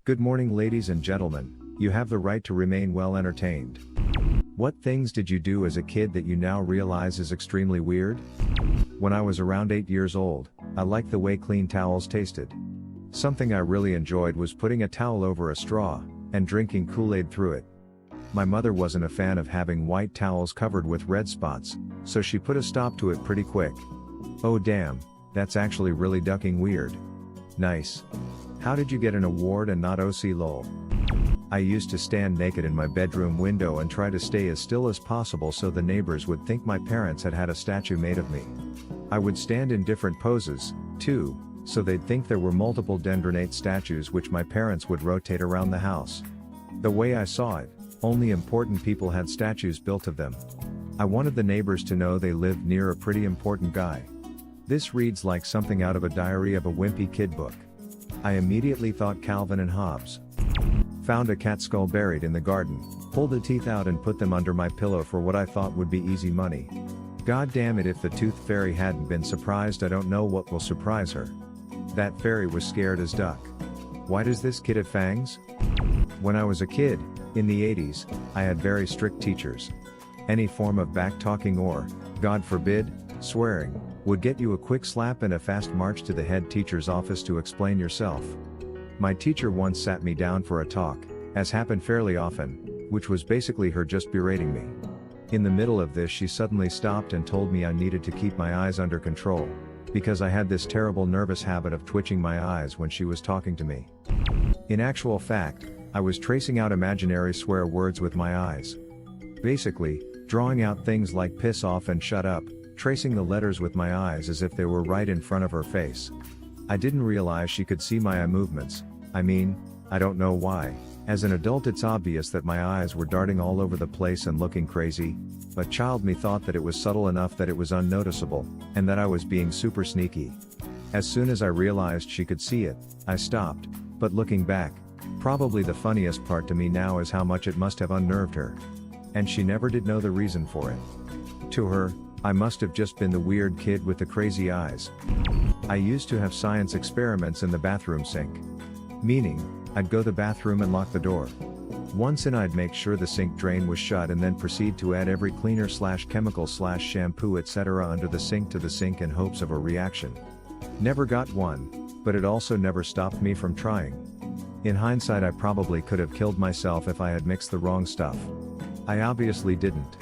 Good morning, ladies and gentlemen. You have the right to remain well entertained. What things did you do as a kid that you now realize is extremely weird? When I was around 8 years old, I liked the way clean towels tasted. Something I really enjoyed was putting a towel over a straw and drinking Kool-Aid through it. My mother wasn't a fan of having white towels covered with red spots, so she put a stop to it pretty quick. Oh damn, that's actually really ducking weird. Nice. How did you get an award and not OC lol? I used to stand naked in my bedroom window and try to stay as still as possible so the neighbors would think my parents had had a statue made of me. I would stand in different poses, too, so they'd think there were multiple dendronate statues which my parents would rotate around the house. The way I saw it, only important people had statues built of them. I wanted the neighbors to know they lived near a pretty important guy. This reads like something out of a Diary of a Wimpy Kid book. I immediately thought Calvin and Hobbes. Found a cat skull buried in the garden, pulled the teeth out and put them under my pillow for what I thought would be easy money. God damn it, if the tooth fairy hadn't been surprised, I don't know what will surprise her. That fairy was scared as duck. Why does this kid have fangs? When I was a kid, in the 80s, I had very strict teachers. Any form of back-talking or, God forbid, swearing, would get you a quick slap and a fast march to the head teacher's office to explain yourself. My teacher once sat me down for a talk, as happened fairly often, which was basically her just berating me. In the middle of this she suddenly stopped and told me I needed to keep my eyes under control, because I had this terrible nervous habit of twitching my eyes when she was talking to me. In actual fact, I was tracing out imaginary swear words with my eyes. Basically, drawing out things like piss off and shut up, tracing the letters with my eyes as if they were right in front of her face. I didn't realize she could see my eye movements. I mean, I don't know why. As an adult it's obvious that my eyes were darting all over the place and looking crazy, but child me thought that it was subtle enough that it was unnoticeable, and that I was being super sneaky. As soon as I realized she could see it, I stopped, but looking back, probably the funniest part to me now is how much it must have unnerved her. And she never did know the reason for it. To her, I must have just been the weird kid with the crazy eyes. I used to have science experiments in the bathroom sink. Meaning, I'd go to the bathroom and lock the door. Once in I'd make sure the sink drain was shut and then proceed to add every cleaner / chemical / shampoo etc. under the sink to the sink in hopes of a reaction. Never got one, but it also never stopped me from trying. In hindsight I probably could have killed myself if I had mixed the wrong stuff. I obviously didn't.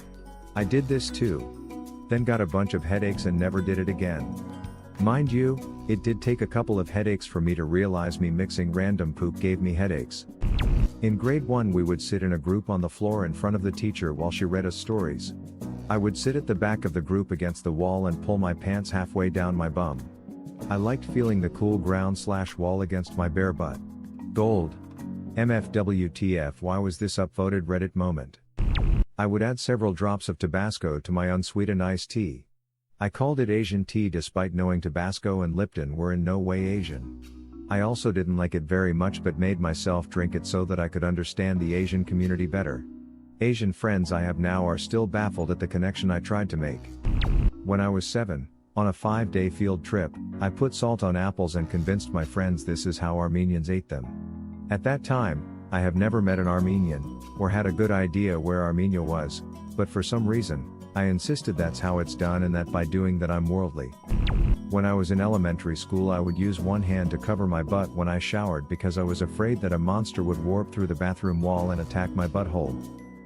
I did this too. Then got a bunch of headaches and never did it again. Mind you, it did take a couple of headaches for me to realize me mixing random poop gave me headaches. In grade 1 we would sit in a group on the floor in front of the teacher while she read us stories. I would sit at the back of the group against the wall and pull my pants halfway down my bum. I liked feeling the cool ground / wall against my bare butt. Gold. MFWTF, why was this upvoted Reddit moment? I would add several drops of Tabasco to my unsweetened iced tea. I called it Asian tea despite knowing Tabasco and Lipton were in no way Asian. I also didn't like it very much but made myself drink it so that I could understand the Asian community better. Asian friends I have now are still baffled at the connection I tried to make. When I was 7, on a 5-day field trip, I put salt on apples and convinced my friends this is how Armenians ate them. At that time, I have never met an Armenian, or had a good idea where Armenia was, but for some reason, I insisted that's how it's done and that by doing that I'm worldly. When I was in elementary school I would use one hand to cover my butt when I showered because I was afraid that a monster would warp through the bathroom wall and attack my butthole.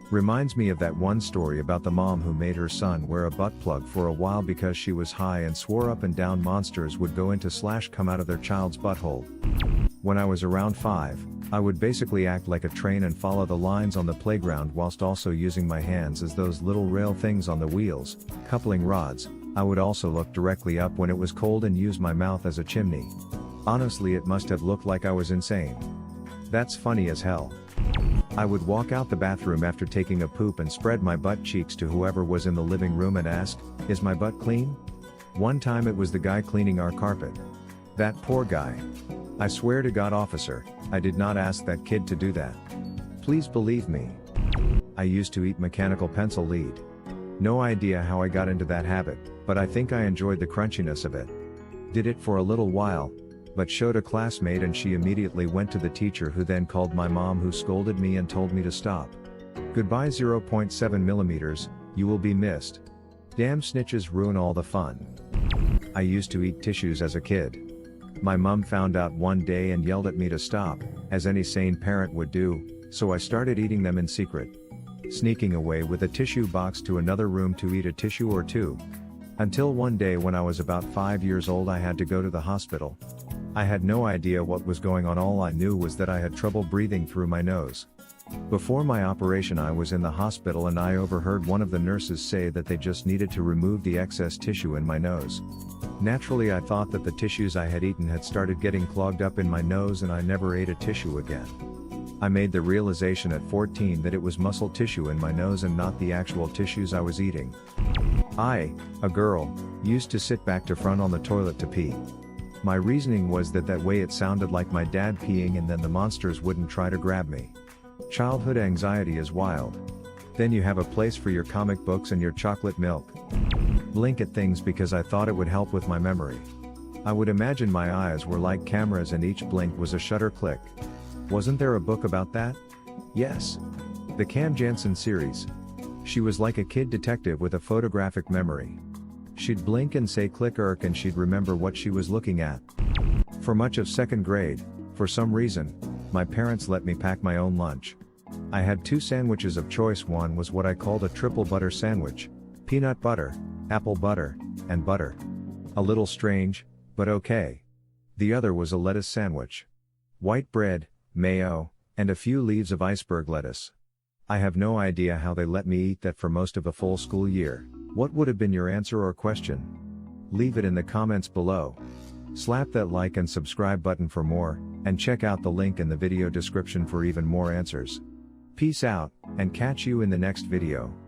Reminds me of that one story about the mom who made her son wear a butt plug for a while because she was high and swore up and down monsters would go into / come out of their child's butthole. When I was around 5, I would basically act like a train and follow the lines on the playground whilst also using my hands as those little rail things on the wheels, coupling rods. I would also look directly up when it was cold and use my mouth as a chimney. Honestly, it must have looked like I was insane. That's funny as hell. I would walk out the bathroom after taking a poop and spread my butt cheeks to whoever was in the living room and ask, "Is my butt clean?" One time it was the guy cleaning our carpet. That poor guy. I swear to God, officer, I did not ask that kid to do that. Please believe me. I used to eat mechanical pencil lead. No idea how I got into that habit, but I think I enjoyed the crunchiness of it. Did it for a little while, but showed a classmate and she immediately went to the teacher, who then called my mom, who scolded me and told me to stop. Goodbye 0.7 millimeters, you will be missed. Damn snitches ruin all the fun. I used to eat tissues as a kid. My mom found out one day and yelled at me to stop, as any sane parent would do, so I started eating them in secret. Sneaking away with a tissue box to another room to eat a tissue or two. Until one day when I was about 5 years old, I had to go to the hospital. I had no idea what was going on. All I knew was that I had trouble breathing through my nose. Before my operation, I was in the hospital and I overheard one of the nurses say that they just needed to remove the excess tissue in my nose. Naturally, I thought that the tissues I had eaten had started getting clogged up in my nose and I never ate a tissue again. I made the realization at 14 that it was muscle tissue in my nose and not the actual tissues I was eating. I, a girl, used to sit back to front on the toilet to pee. My reasoning was that way it sounded like my dad peeing and then the monsters wouldn't try to grab me. Childhood anxiety is wild. Then you have a place for your comic books and your chocolate milk. Blink at things because I thought it would help with my memory. I would imagine my eyes were like cameras and each blink was a shutter click. Wasn't there a book about that? Yes. The Cam Jansen series. She was like a kid detective with a photographic memory. She'd blink and say click irk and she'd remember what she was looking at. For much of second grade, for some reason, my parents let me pack my own lunch. I had 2 sandwiches of choice. One was what I called a triple butter sandwich, peanut butter, apple butter, and butter. A little strange, but okay. The other was a lettuce sandwich. White bread, mayo, and a few leaves of iceberg lettuce. I have no idea how they let me eat that for most of a full school year. What would have been your answer or question? Leave it in the comments below. Slap that like and subscribe button for more, and check out the link in the video description for even more answers. Peace out, and catch you in the next video.